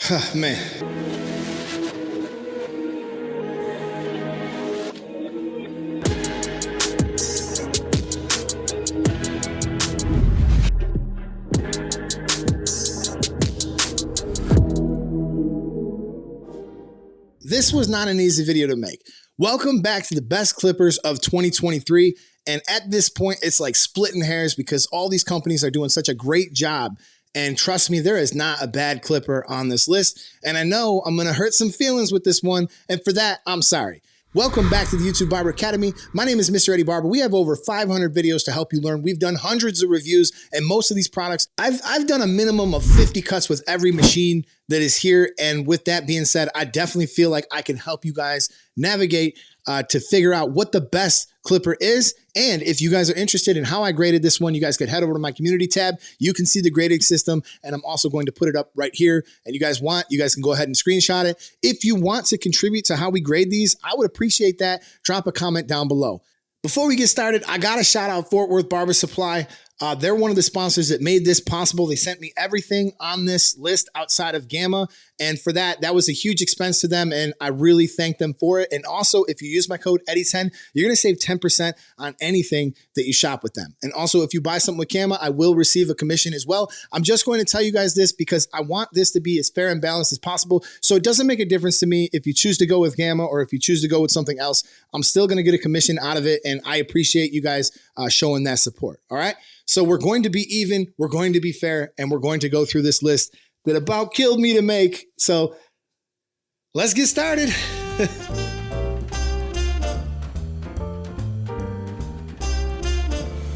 Man. This was not an easy video to make. Welcome back to the best clippers of 2023. And at this point, it's like splitting hairs because all these companies are doing such a great job. And trust me, there is not a bad clipper on this list. And I know I'm going to hurt some feelings with this one. And for that, I'm sorry. Welcome back to the YouTube Barber Academy. My name is Mr. Eddie Barber. We have over 500 videos to help you learn. We've done hundreds of reviews, and most of these products, I've done a minimum of 50 cuts with every machine that is here. And with that being said, I definitely feel like I can help you guys navigate to figure out what the best clipper is. And if you guys are interested in how I graded this one, you guys could head over to my community tab. You can see the grading system, and I'm also going to put it up right here. And you guys can go ahead and screenshot it. If you want to contribute to how we grade these, I would appreciate that. Drop a comment down below. Before we get started, I got to shout out Fort Worth Barber Supply. They're one of the sponsors that made this possible. They sent me everything on this list outside of Gamma. And for that was a huge expense to them. And I really thank them for it. And also, if you use my code Eddie10, you're going to save 10% on anything that you shop with them. And also, if you buy something with Gamma, I will receive a commission as well. I'm just going to tell you guys this because I want this to be as fair and balanced as possible. So it doesn't make a difference to me if you choose to go with Gamma or if you choose to go with something else. I'm still going to get a commission out of it. And I appreciate you guys showing that support. All right. So we're going to be even, we're going to be fair, and we're going to go through this list that about killed me to make. So let's get started.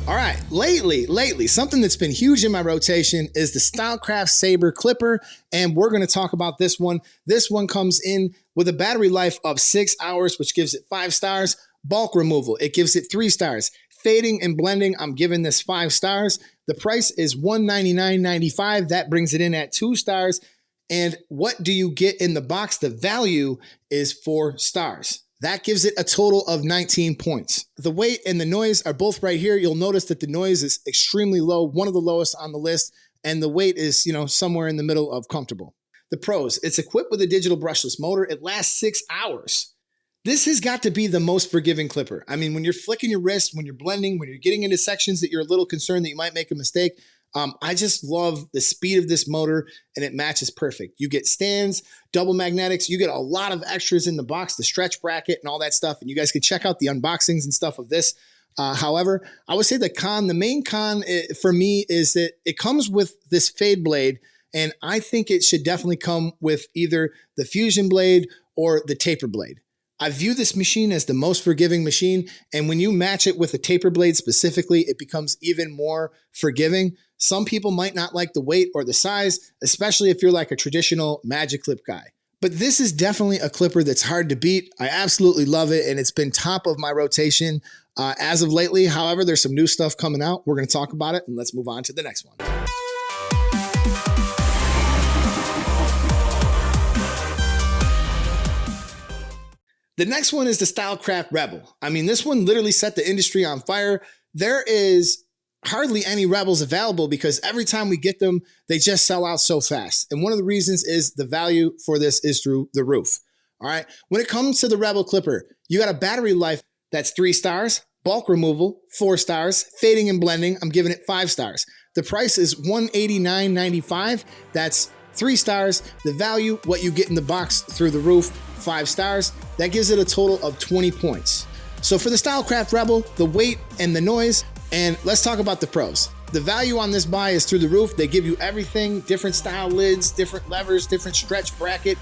All right, lately, something that's been huge in my rotation is the Stylecraft Saber Clipper, and we're going to talk about this one. This one comes in with a battery life of 6 hours, which gives it 5 stars. Bulk removal, it gives it 3 stars. Fading and blending, I'm giving this 5 stars. The price is $199.95. That brings it in at 2 stars. And what do you get in the box? The value is 4 stars. That gives it a total of 19 points. The weight and the noise are both right here. You'll notice that the noise is extremely low, one of the lowest on the list, and the weight is, somewhere in the middle of comfortable. The pros, it's equipped with a digital brushless motor. It lasts 6 hours. This has got to be the most forgiving clipper. I mean, when you're flicking your wrist, when you're blending, when you're getting into sections that you're a little concerned that you might make a mistake, I just love the speed of this motor, and it matches perfect. You get stands, double magnetics, you get a lot of extras in the box, the stretch bracket and all that stuff, and you guys can check out the unboxings and stuff of this. However, I would say the main con for me is that it comes with this fade blade, and I think it should definitely come with either the fusion blade or the taper blade. I view this machine as the most forgiving machine, and when you match it with a taper blade specifically, it becomes even more forgiving. Some people might not like the weight or the size, especially if you're like a traditional magic clip guy. But this is definitely a clipper that's hard to beat. I absolutely love it, and it's been top of my rotation as of lately. However, there's some new stuff coming out. We're going to talk about it, and let's move on to the next one. The next one is the Stylecraft Rebel. I mean, this one literally set the industry on fire. There is hardly any Rebels available because every time we get them, they just sell out so fast. And one of the reasons is the value for this is through the roof. All right. When it comes to the Rebel Clipper, you got a battery life that's 3 stars, bulk removal, 4 stars, fading and blending, I'm giving it 5 stars. The price is $189.95. That's 3 stars. The value, what you get in the box through the roof, 5 stars. That gives it a total of 20 points. So for the Stylecraft Rebel, the weight and the noise, and let's talk about the pros. The value on this buy is through the roof. They give you everything, different style lids, different levers, different stretch bracket.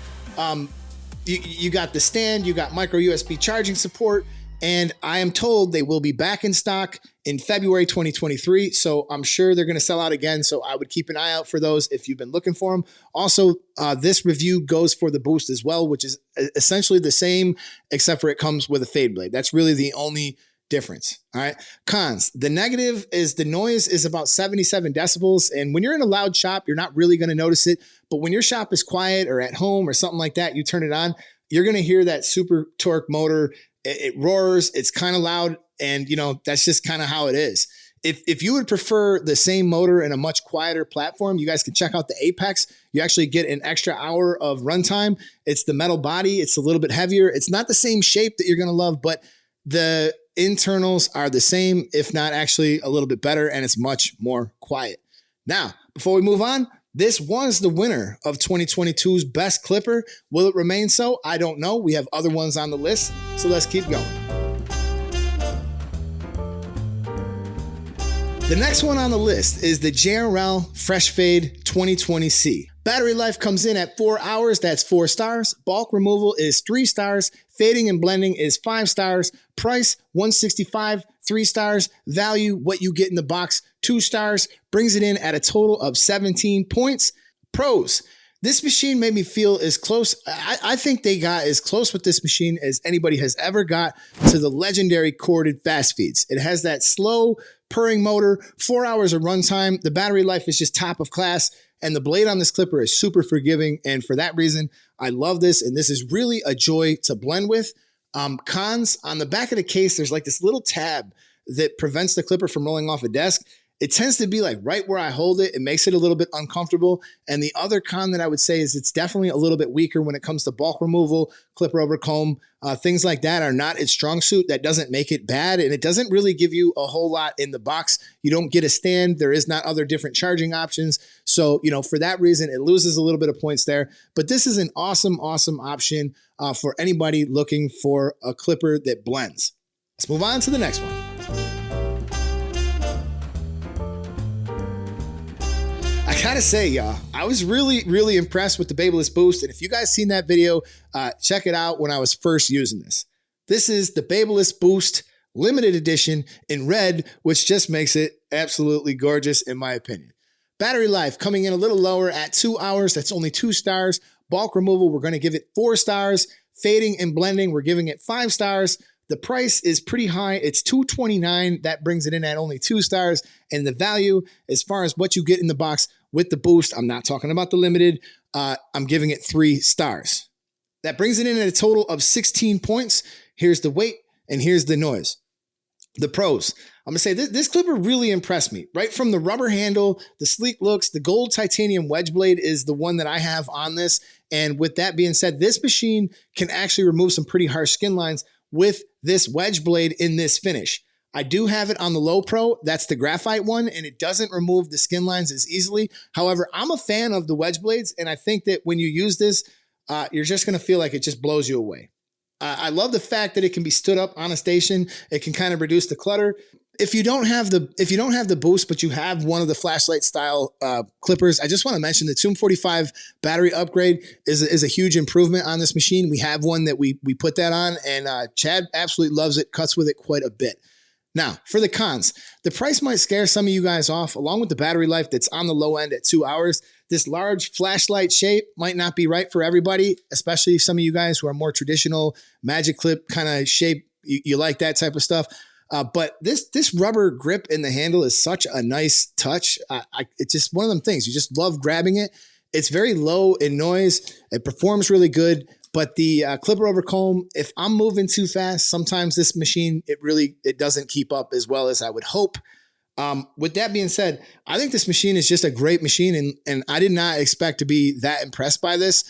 You got the stand, you got micro USB charging support, and I am told they will be back in stock in February 2023. So I'm sure they're going to sell out again. So I would keep an eye out for those if you've been looking for them. Also, this review goes for the Boost as well, which is essentially the same, except for it comes with a fade blade. That's really the only difference. All right. Cons. The negative is the noise is about 77 decibels. And when you're in a loud shop, you're not really going to notice it. But when your shop is quiet or at home or something like that, you turn it on, you're going to hear that super torque motor. It roars. It's kind of loud. And, you know, that's just kind of how it is. If you would prefer the same motor and a much quieter platform, you guys can check out the Apex. You actually get an extra hour of runtime. It's the metal body. It's a little bit heavier. It's not the same shape that you're going to love, but the internals are the same, if not actually a little bit better, and it's much more quiet. Now, before we move on, this was the winner of 2022's best clipper. Will it remain so? I don't know. We have other ones on the list, so let's keep going. The next one on the list is the JRL Fresh Fade 2020C. Battery life comes in at 4 hours, that's 4 stars. Bulk removal is 3 stars. Fading and blending is 5 stars. Price, $165, 3 stars. Value, what you get in the box, 2 stars. Brings it in at a total of 17 points. Pros. This machine made me feel as close, I think they got as close with this machine as anybody has ever got to the legendary corded fast feeds. It has that slow purring motor, 4 hours of runtime. The battery life is just top of class, and the blade on this clipper is super forgiving. And for that reason, I love this, and this is really a joy to blend with. Cons, on the back of the case, there's like this little tab that prevents the clipper from rolling off a desk. It tends to be like right where I hold it. It makes it a little bit uncomfortable. And the other con that I would say is it's definitely a little bit weaker when it comes to bulk removal, clipper over comb, things like that are not its strong suit. That doesn't make it bad. And it doesn't really give you a whole lot in the box. You don't get a stand. There is not other different charging options. So, you know, for that reason, it loses a little bit of points there. But this is an awesome, awesome option for anybody looking for a clipper that blends. Let's move on to the next one. I gotta say, y'all, I was really impressed with the Babyliss Boost. And if you guys seen that video, check it out when I was first using this. This is the Babyliss Boost limited edition in red, which just makes it absolutely gorgeous in my opinion. Battery life coming in a little lower at 2 hours. That's only 2 stars. Bulk removal, we're gonna give it 4 stars. Fading and blending, we're giving it 5 stars. The price is pretty high. It's $229. That brings it in at only 2 stars. And the value, as far as what you get in the box with the Boost, I'm not talking about the limited, I'm giving it 3 stars. That brings it in at a total of 16 points. Here's the weight and here's the noise. The pros. I'm gonna say this clipper really impressed me. Right from the rubber handle, the sleek looks, the gold titanium wedge blade is the one that I have on this. And with that being said, this machine can actually remove some pretty harsh skin lines with this wedge blade in this finish. I do have it on the Low Pro. That's the graphite one, and it doesn't remove the skin lines as easily. However, I'm a fan of the wedge blades, and I think that when you use this, you're just going to feel like it just blows you away. I love the fact that it can be stood up on a station. It can kind of reduce the clutter. If you don't have the Boost, but you have one of the flashlight style clippers, I just want to mention the 245 battery upgrade is a huge improvement on this machine. We have one that we put that on, and Chad absolutely loves it, cuts with it quite a bit. Now, for the cons, the price might scare some of you guys off, along with the battery life that's on the low end at 2 hours. This large flashlight shape might not be right for everybody, especially some of you guys who are more traditional magic clip kind of shape. You like that type of stuff. But this rubber grip in the handle is such a nice touch. It's just one of them things. You just love grabbing it. It's very low in noise. It performs really good. But the clipper over comb, if I'm moving too fast, sometimes this machine, it doesn't keep up as well as I would hope. With that being said, I think this machine is just a great machine, and I did not expect to be that impressed by this,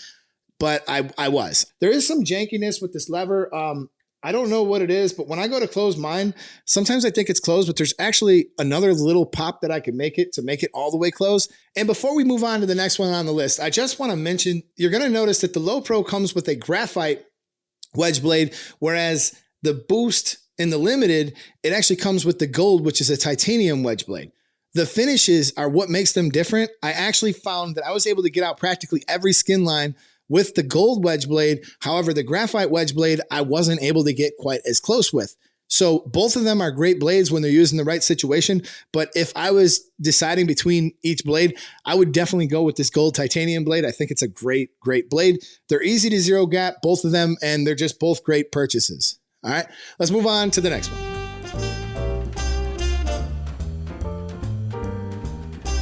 but I was. There is some jankiness with this lever. I don't know what it is, but when I go to close mine, sometimes I think it's closed, but there's actually another little pop that I can make it to make it all the way closed. And before we move on to the next one on the list, I just want to mention, you're going to notice that the Low Pro comes with a graphite wedge blade, whereas the Boost in the Limited, it actually comes with the gold, which is a titanium wedge blade. The finishes are what makes them different. I actually found that I was able to get out practically every skin line with the gold wedge blade. However, the graphite wedge blade, I wasn't able to get quite as close with. So both of them are great blades when they're used in the right situation. But if I was deciding between each blade, I would definitely go with this gold titanium blade. I think it's a great blade. They're easy to zero gap, both of them, and they're just both great purchases. All right, let's move on to the next one.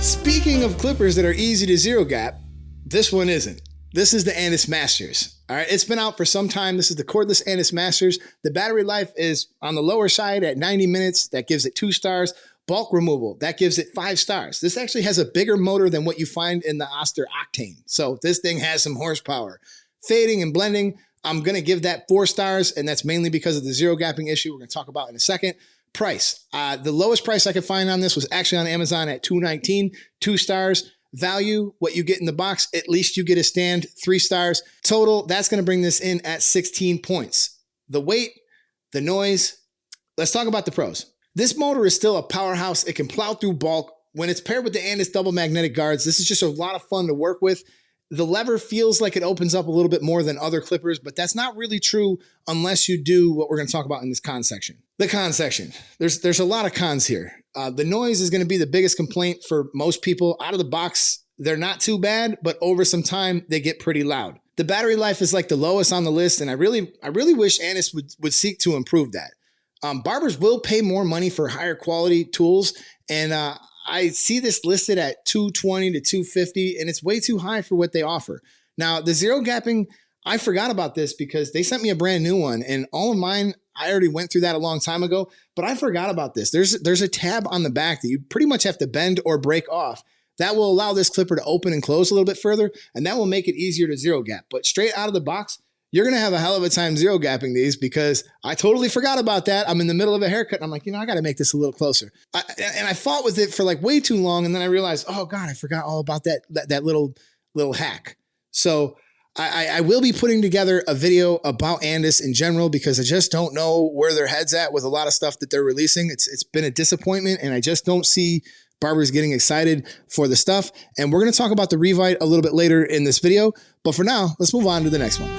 Speaking of clippers that are easy to zero gap, this one isn't. This is the Andis Masters. All right, it's been out for some time. This is the cordless Andis Masters. The battery life is on the lower side at 90 minutes. That gives it 2 stars. Bulk removal, that gives it 5 stars. This actually has a bigger motor than what you find in the Oster Octane. So this thing has some horsepower. Fading and blending, I'm going to give that 4 stars, and that's mainly because of the zero gapping issue we're going to talk about in a second. Price, the lowest price I could find on this was actually on Amazon at $2.19, 2 stars. Value, what you get in the box, at least you get a stand, 3 stars. Total, that's going to bring this in at 16 points. The weight, the noise. Let's talk about the pros. This motor is still a powerhouse. It can plow through bulk. When it's paired with the Andis double magnetic guards, this is just a lot of fun to work with. The lever feels like it opens up a little bit more than other clippers, but that's not really true unless you do what we're going to talk about in this con section. The con section. There's a lot of cons here. The noise is going to be the biggest complaint for most people. Out of the box, they're not too bad, but over some time, they get pretty loud. The battery life is like the lowest on the list, and I really wish Andis would seek to improve that. Barbers will pay more money for higher quality tools, and I see this listed at $220 to $250, and it's way too high for what they offer. Now, the zero gapping, I forgot about this because they sent me a brand new one, and all of mine, I already went through that a long time ago, but I forgot about this. There's a tab on the back that you pretty much have to bend or break off. That will allow this clipper to open and close a little bit further, and that will make it easier to zero gap. But straight out of the box, you're going to have a hell of a time zero gapping these because I totally forgot about that. I'm in the middle of a haircut, and I'm like, I got to make this a little closer. And I fought with it for like way too long, and then I realized, oh God, I forgot all about that little hack. So I will be putting together a video about Andis in general because I just don't know where their head's at with a lot of stuff that they're releasing. It's been a disappointment, and I just don't see barbers getting excited for the stuff. And we're going to talk about the Revite a little bit later in this video. But for now, let's move on to the next one.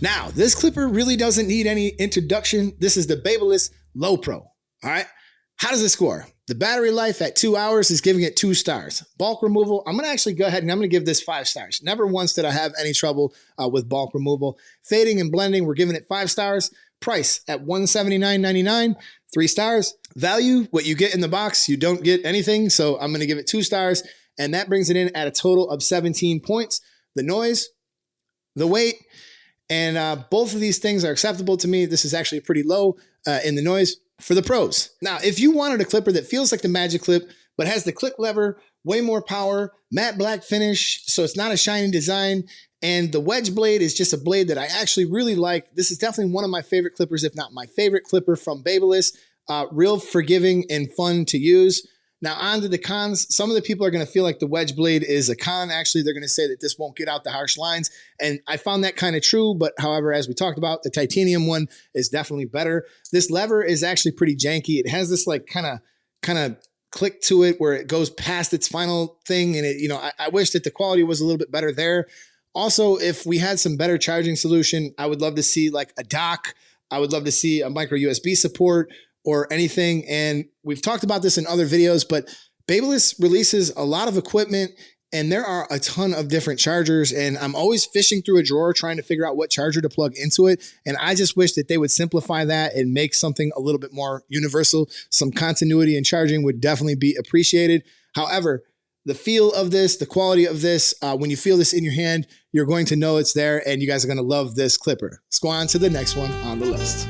Now, this clipper really doesn't need any introduction. This is the Babyliss Low Pro. All right. How does it score? The battery life at 2 hours is giving it 2 stars. Bulk removal, I'm going to actually go ahead and I'm going to give this 5 stars. Never once did I have any trouble with bulk removal. Fading and blending, we're giving it 5 stars. Price at $179.99, 3 stars. Value, what you get in the box, you don't get anything. So I'm going to give it 2 stars. And that brings it in at a total of 17 points. The noise, the weight, and both of these things are acceptable to me. This is actually pretty low in the noise. For the pros. Now, if you wanted a clipper that feels like the Magic Clip, but has the click lever, way more power, matte black finish, so it's not a shiny design, and the wedge blade is just a blade that I actually really like. This is definitely one of my favorite clippers, if not my favorite clipper from Babyliss. Real forgiving and fun to use. Now, on to the cons. Some of the people are going to feel like the wedge blade is a con. Actually, they're going to say that this won't get out the harsh lines. And I found that kind of true. But however, as we talked about, the titanium one is definitely better. This lever is actually pretty janky. It has this like kind of click to it where it goes past its final thing. And it, I wish that the quality was a little bit better there. Also, if we had some better charging solution, I would love to see like a dock. I would love to see a micro USB support or anything. And we've talked about this in other videos, but Babyliss releases a lot of equipment and there are a ton of different chargers, and I'm always fishing through a drawer trying to figure out what charger to plug into it. And I just wish that they would simplify that and make something a little bit more universal. Some continuity in charging would definitely be appreciated. However, the feel of this, the quality of this, when you feel this in your hand, you're going to know it's there, and you guys are going to love this clipper. Let's go on to the next one on the list.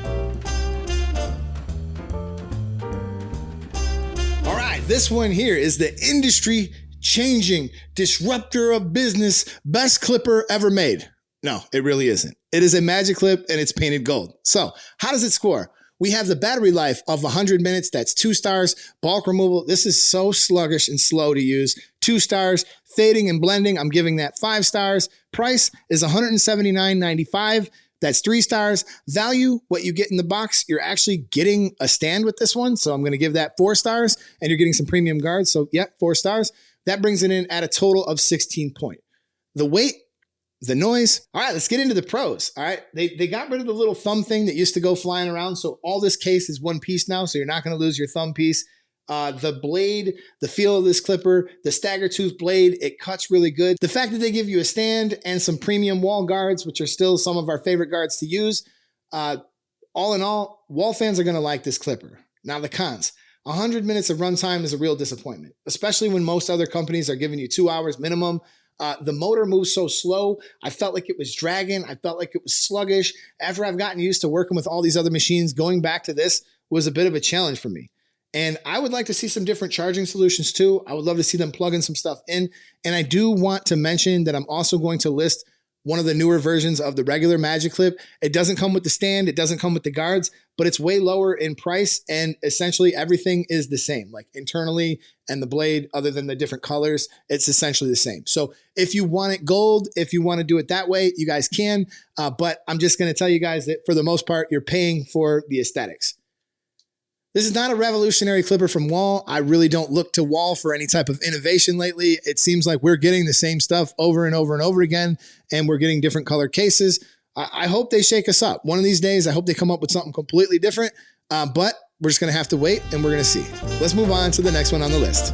This one here is the industry-changing disruptor of business, best clipper ever made. No, it really isn't. It is a Magic Clip and it's painted gold. So how does it score? We have the battery life of 100 minutes. That's 2 stars. Bulk removal. This is so sluggish and slow to use. 2 stars. Fading and blending. I'm giving that 5 stars. Price is $179.95. That's 3 stars. Value, what you get in the box, you're actually getting a stand with this one. So I'm going to give that 4 stars, and you're getting some premium guards. So yeah, 4 stars. That brings it in at a total of 16 points. The weight, the noise. All right, let's get into the pros. All right, they got rid of the little thumb thing that used to go flying around. So all this case is one piece now. So you're not going to lose your thumb piece. The blade, the feel of this clipper, the stagger tooth blade, it cuts really good. The fact that they give you a stand and some premium wall guards, which are still some of our favorite guards to use. All in all, wall fans are going to like this clipper. Now the cons. 100 minutes of runtime is a real disappointment, especially when most other companies are giving you 2 hours minimum. The motor moves so slow. I felt like it was dragging. I felt like it was sluggish. After I've gotten used to working with all these other machines, going back to this was a bit of a challenge for me. And I would like to see some different charging solutions too. I would love to see them plug in some stuff in. And I do want to mention that I'm also going to list one of the newer versions of the regular Magic Clip. It doesn't come with the stand, it doesn't come with the guards, but it's way lower in price, and essentially everything is the same. Like internally and the blade, other than the different colors, it's essentially the same. So if you want it gold, if you want to do it that way, you guys can. But I'm just going to tell you guys that for the most part, you're paying for the aesthetics. This is not a revolutionary clipper from Wahl. I really don't look to Wahl for any type of innovation lately. It seems like we're getting the same stuff over and over and over again, and we're getting different color cases. I hope they shake us up. One of these days, I hope they come up with something completely different, but we're just going to have to wait, and we're going to see. Let's move on to the next one on the list.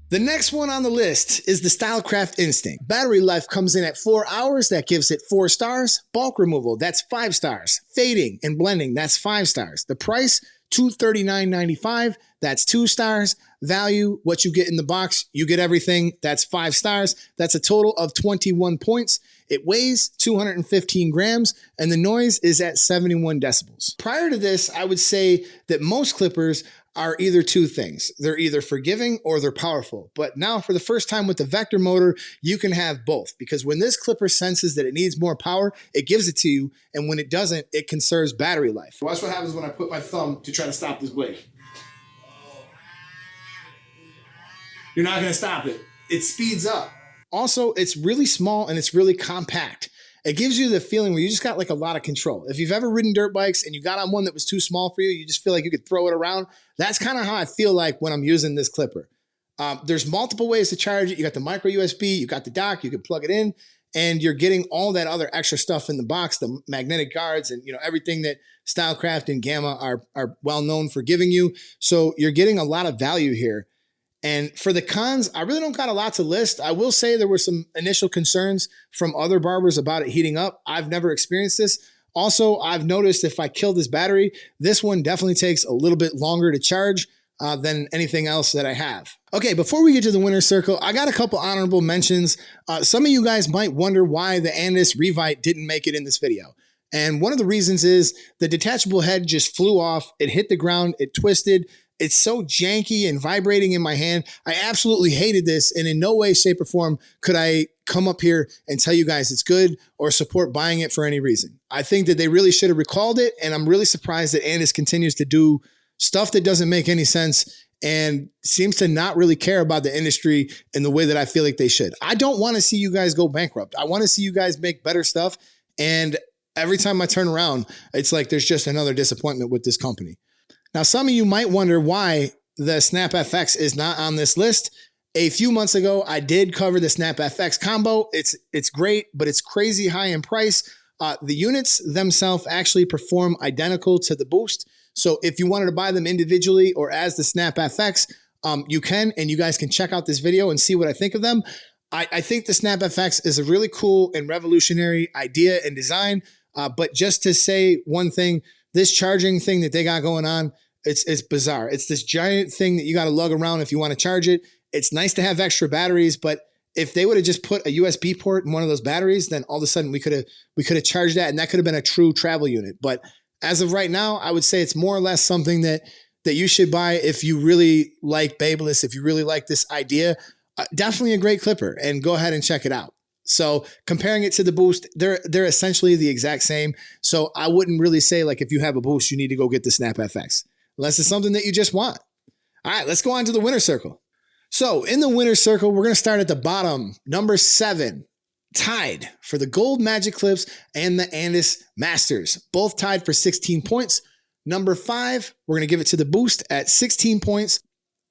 The next one on the list is the Stylecraft Instinct. Battery life comes in at 4 hours. That gives it 4 stars. Bulk removal, that's 5 stars. Fading and blending, that's 5 stars. The price, $239.95. That's 2 stars. Value, what you get in the box, you get everything. That's 5 stars. That's a total of 21 points. It weighs 215 grams, and the noise is at 71 decibels. Prior to this, I would say that most clippers are either two things. They're either forgiving or they're powerful. But now for the first time with the vector motor, you can have both, because when this clipper senses that it needs more power, it gives it to you. And when it doesn't, it conserves battery life. Watch what happens when I put my thumb to try to stop this blade. You're not gonna stop it. It speeds up. Also, it's really small and it's really compact. It gives you the feeling where you just got like a lot of control. If you've ever ridden dirt bikes and you got on one that was too small for you, you just feel like you could throw it around. That's kind of how I feel like when I'm using this clipper. There's multiple ways to charge it. You got the micro USB, you got the dock, you can plug it in, and you're getting all that other extra stuff in the box, the magnetic guards and everything that Stylecraft and Gamma are well known for giving you. So you're getting a lot of value here. And for the cons, I really don't got a lot to list. I will say there were some initial concerns from other barbers about it heating up. I've never experienced this. Also, I've noticed if I kill this battery, this one definitely takes a little bit longer to charge than anything else that I have. Okay, before we get to the winner's circle, I got a couple honorable mentions. Some of you guys might wonder why the Andis Revite didn't make it in this video. And one of the reasons is the detachable head just flew off. It hit the ground, it twisted. It's so janky and vibrating in my hand. I absolutely hated this, and in no way, shape, or form could I come up here and tell you guys it's good or support buying it for any reason. I think that they really should have recalled it, and I'm really surprised that Andis continues to do stuff that doesn't make any sense and seems to not really care about the industry in the way that I feel like they should. I don't want to see you guys go bankrupt. I want to see you guys make better stuff, and every time I turn around, it's like there's just another disappointment with this company. Now, some of you might wonder why the Snap FX is not on this list. A few months ago, I did cover the Snap FX combo. It's great, but it's crazy high in price. The units themselves actually perform identical to the Boost. So if you wanted to buy them individually or as the Snap FX, you can, and you guys can check out this video and see what I think of them. I think the Snap FX is a really cool and revolutionary idea and design. But just to say one thing, this charging thing that they got going on, it's bizarre. It's this giant thing that you got to lug around if you want to charge it. It's nice to have extra batteries, but if they would have just put a USB port in one of those batteries, then all of a sudden we could have charged that, and that could have been a true travel unit. But as of right now, I would say it's more or less something that you should buy if you really like Babyliss, if you really like this idea. Definitely a great clipper, and go ahead and check it out. So comparing it to the Boost, they're essentially the exact same. So I wouldn't really say like if you have a Boost, you need to go get the Snap FX, unless it's something that you just want. All right, let's go on to the winner's circle. So in the winner's circle, we're going to start at the bottom. Number 7, tied for the Gold Magic Clips and the Andis Masters. Both tied for 16 points. Number 5, we're going to give it to the Boost at 16 points.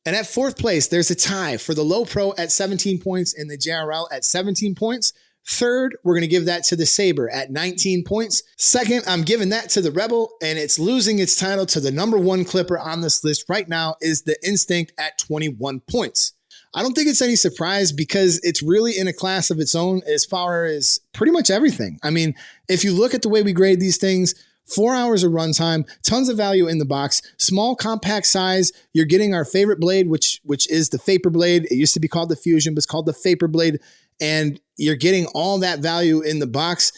And at 4th place, there's a tie for the Low Pro at 17 points and the JRL at 17 points. 3rd, we're going to give that to the Saber at 19 points. 2nd, I'm giving that to the Rebel, and it's losing its title to the number 1 clipper on this list right now is the Instinct at 21 points. I don't think it's any surprise because it's really in a class of its own as far as pretty much everything. I mean, if you look at the way we grade these things, 4 hours of runtime, tons of value in the box, small compact size. You're getting our favorite blade, which is the Vapor blade. It used to be called the Fusion, but it's called the Vapor blade. And you're getting all that value in the box.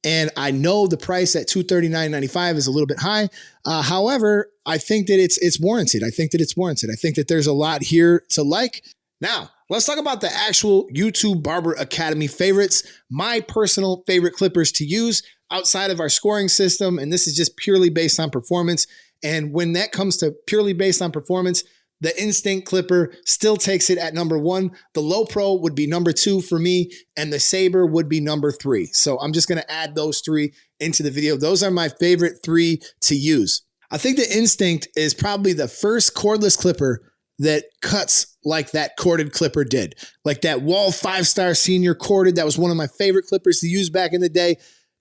And I know the price at $239.95 is a little bit high. However, I think that it's warranted. I think that there's a lot here to like. Now, let's talk about the actual YouTube Barber Academy favorites. My personal favorite clippers to use outside of our scoring system. And this is just purely based on performance. And when that comes to purely based on performance, the Instinct Clipper still takes it at number 1. The Low Pro would be number 2 for me, and the Saber would be number 3. So I'm just gonna add those 3 into the video. Those are my favorite 3 to use. I think the Instinct is probably the first cordless clipper that cuts like that corded clipper did. Like that Wahl 5-star senior corded, that was one of my favorite clippers to use back in the day.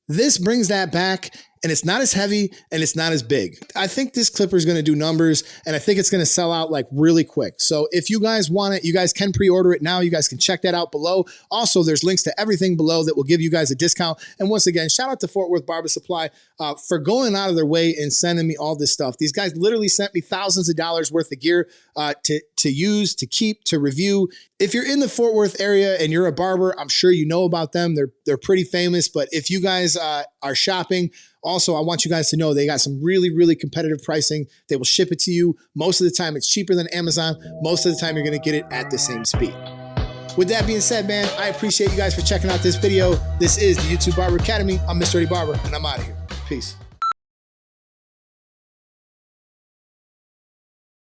This brings that back, and it's not as heavy and it's not as big. I think this clipper is going to do numbers, and I think it's going to sell out like really quick. So if you guys want it, you guys can pre-order it now. You guys can check that out below. Also, there's links to everything below that will give you guys a discount. And once again, shout out to Fort Worth Barber Supply for going out of their way and sending me all this stuff. These guys literally sent me thousands of dollars worth of gear to use, to keep, to review. If you're in the Fort Worth area and you're a barber, I'm sure you know about them. They're pretty famous. But if you guys are shopping, also, I want you guys to know they got some really, really competitive pricing. They will ship it to you. Most of the time, it's cheaper than Amazon. Most of the time, you're going to get it at the same speed. With that being said, man, I appreciate you guys for checking out this video. This is the YouTube Barber Academy. I'm Mr. Dirty Barber, and I'm out of here. Peace.